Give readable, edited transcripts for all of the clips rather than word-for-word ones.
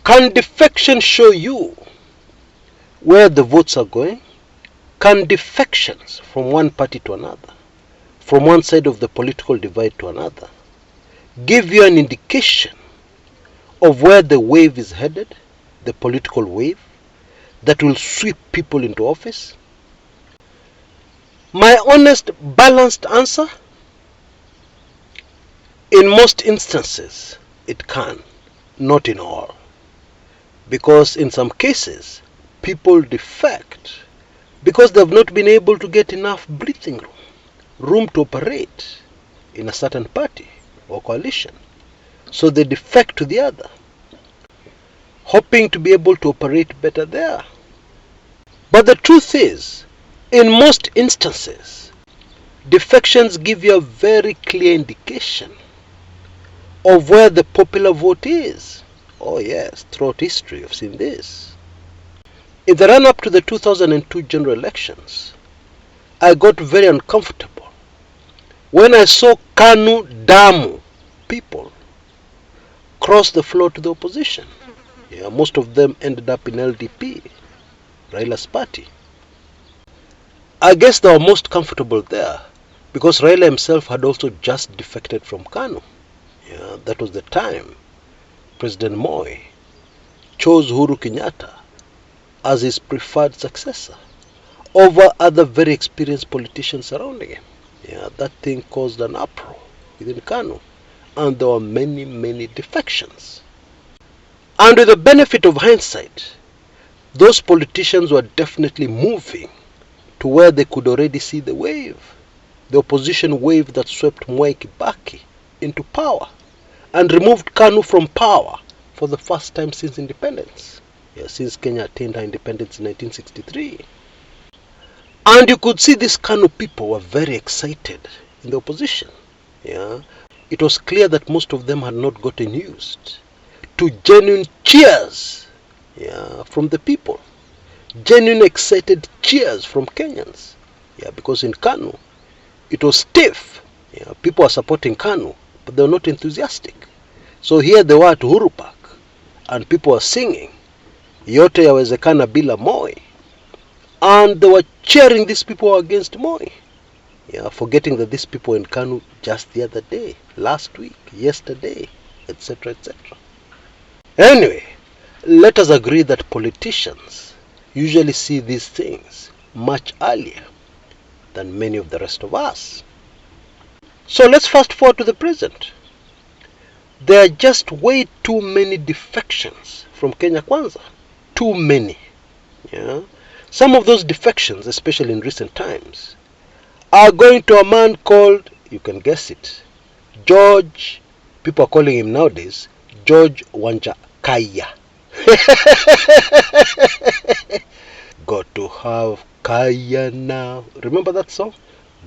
Can defection show you where the votes are going? Can defections from one party to another, from one side of the political divide to another, give you an indication of where the wave is headed, the political wave that will sweep people into office? My honest, balanced answer? In most instances, it can, not in all. Because in some cases, people defect because they have not been able to get enough breathing room to operate in a certain party or coalition. So they defect to the other, hoping to be able to operate better there. But the truth is, in most instances, defections give you a very clear indication of where the popular vote is. Oh yes, throughout history I've seen this. In the run-up to the 2002 general elections, I got very uncomfortable when I saw KANU Damu people cross the floor to the opposition. Yeah, most of them ended up in LDP, Raila's party. I guess they were most comfortable there because Raila himself had also just defected from KANU. Yeah, that was the time President Moi chose Uhuru Kenyatta as his preferred successor over other very experienced politicians surrounding him. Yeah, that thing caused an uproar within KANU, and there were many, many defections. And with the benefit of hindsight, those politicians were definitely moving to where they could already see the wave, the opposition wave that swept Mwai Kibaki into power and removed KANU from power for the first time since independence. Yeah, since Kenya attained her independence in 1963. And you could see these KANU people were very excited in the opposition. Yeah, it was clear that most of them had not gotten used to genuine cheers, yeah, from the people. Genuine excited cheers from Kenyans. Yeah, because in KANU, it was stiff. Yeah, people were supporting KANU, but they were not enthusiastic. So here they were at Uhuru Park, and people were singing, Yote Yawezekana Bila Moi. And they were cheering these people against Moi. Yeah, forgetting that these people in KANU just the other day, last week, yesterday, etc., etc. Anyway, let us agree that politicians usually see these things much earlier than many of the rest of us. So let's fast forward to the present. There are just way too many defections from Kenya Kwanza. Too many. Yeah? Some of those defections, especially in recent times, are going to a man called, you can guess it, George, people are calling him nowadays, George Wanjakaya. Got to have Kaya now. Remember that song?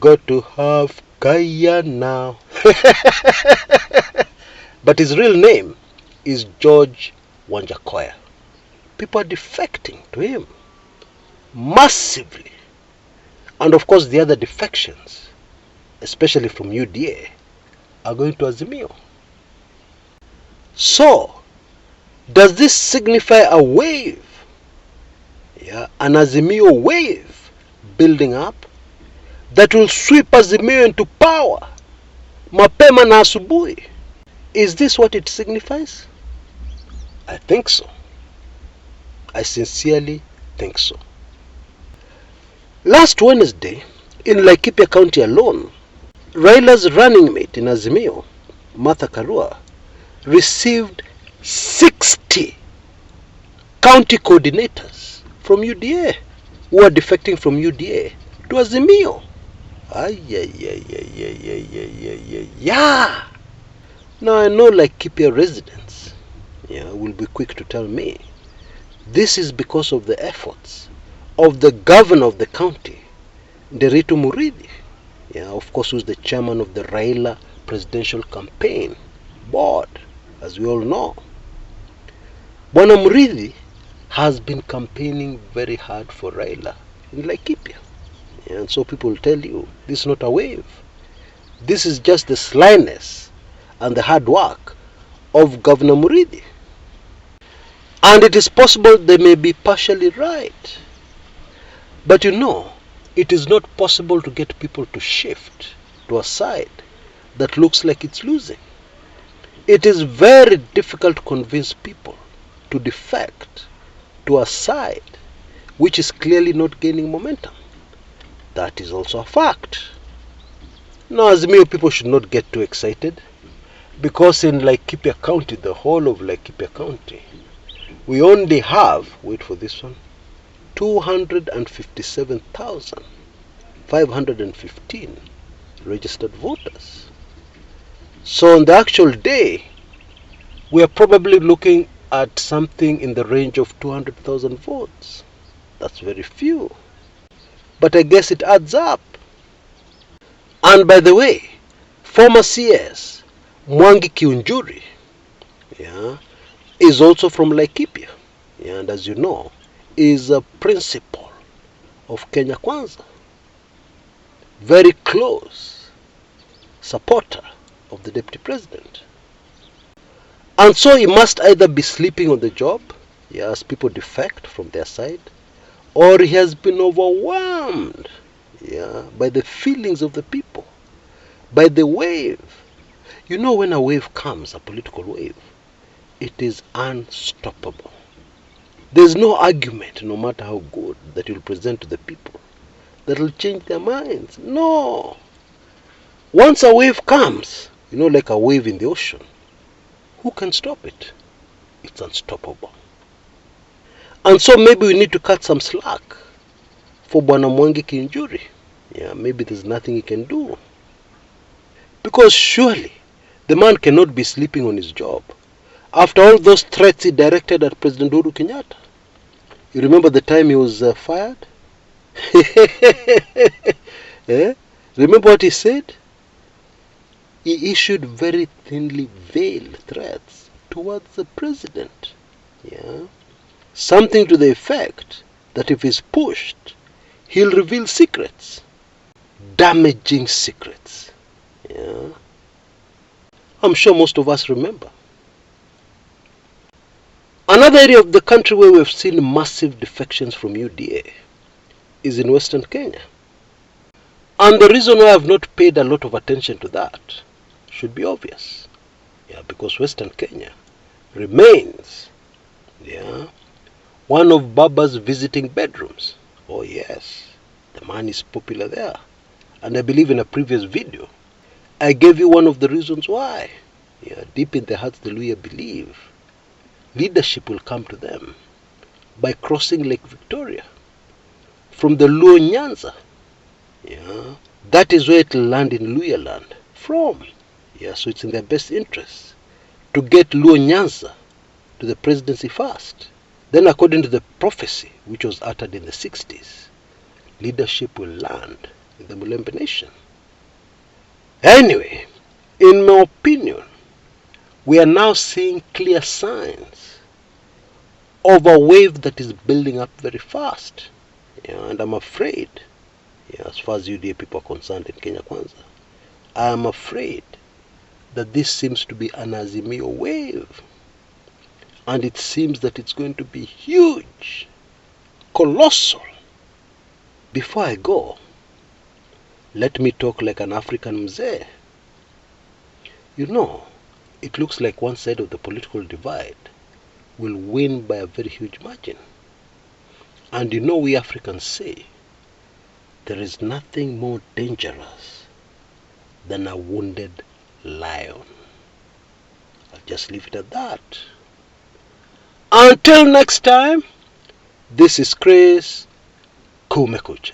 Got to have Kaya now. But his real name is George Wanjakaya. People are defecting to him massively. And of course the other defections, especially from UDA, are going to Azimio. So, does this signify a wave? Yeah, an Azimio wave building up that will sweep Azimio into power mapema na asubuhi? Is this what it signifies? I think so. I sincerely think so. Last Wednesday, in Laikipia County alone, Raila's running mate in Azimio, Martha Karua, received 60 county coordinators from UDA who are defecting from UDA to Azimio. Ay, ay, ay, ay, ay, ay, ay, ay, ay, yeah. Now I know Laikipia residents, will be quick to tell me this is because of the efforts of the governor of the county, Nderitu Murithi, of course, who's the chairman of the Raila presidential campaign board, as we all know. Bwana Murithi has been campaigning very hard for Raila in Laikipia. And so people will tell you, this is not a wave. This is just the slyness and the hard work of Governor Murithi. And it is possible they may be partially right. But it is not possible to get people to shift to a side that looks like it's losing. It is very difficult to convince people to defect to a side which is clearly not gaining momentum. That is also a fact. Now, Azimio people should not get too excited, because in Laikipia County, the whole of Laikipia County, we only have, wait for this one, 257,515 registered voters. So on the actual day, we are probably looking at something in the range of 200,000 votes. That's very few. But I guess it adds up. And by the way, former CS Mwangi Kiunjuri, is also from Laikipia. And as you know, is a principal of Kenya Kwanza. Very close supporter of the deputy president. And so he must either be sleeping on the job, as people defect from their side, or he has been overwhelmed by the feelings of the people, by the wave. When a wave comes, a political wave, it is unstoppable. There's no argument, no matter how good, that you'll present to the people that will change their minds. No. Once a wave comes, like a wave in the ocean, who can stop it? It's unstoppable. And so maybe we need to cut some slack for Bwana Mwangi Kiunjuri. Maybe there's nothing he can do. Because surely the man cannot be sleeping on his job after all those threats he directed at President Uhuru Kenyatta. You remember the time he was fired? Remember what he said? He issued very thinly veiled threats towards the president. Something to the effect that if he's pushed, he'll reveal secrets. Damaging secrets. I'm sure most of us remember. Another area of the country where we've seen massive defections from UDA is in Western Kenya. And the reason why I've not paid a lot of attention to that should be obvious. Because Western Kenya remains one of Baba's visiting bedrooms. Oh yes, the man is popular there. And I believe in a previous video, I gave you one of the reasons why. Deep in their hearts, the Luhya believe leadership will come to them by crossing Lake Victoria from the Luo Nyanza. That is where it will land in Luhya land from. So it's in their best interest to get Luo Nyanza to the presidency first. Then, according to the prophecy which was uttered in the 60s, leadership will land in the Mulembe nation. Anyway, in my opinion, we are now seeing clear signs of a wave that is building up very fast. And I'm afraid, as far as UDA people are concerned in Kenya Kwanza, I am afraid that this seems to be an Azimio wave. And it seems that it's going to be huge, colossal. Before I go, let me talk like an African mzee. It looks like one side of the political divide will win by a very huge margin. And we Africans say, there is nothing more dangerous than a wounded lion. I'll just leave it at that. Until next time, this is Chris Kumekucha.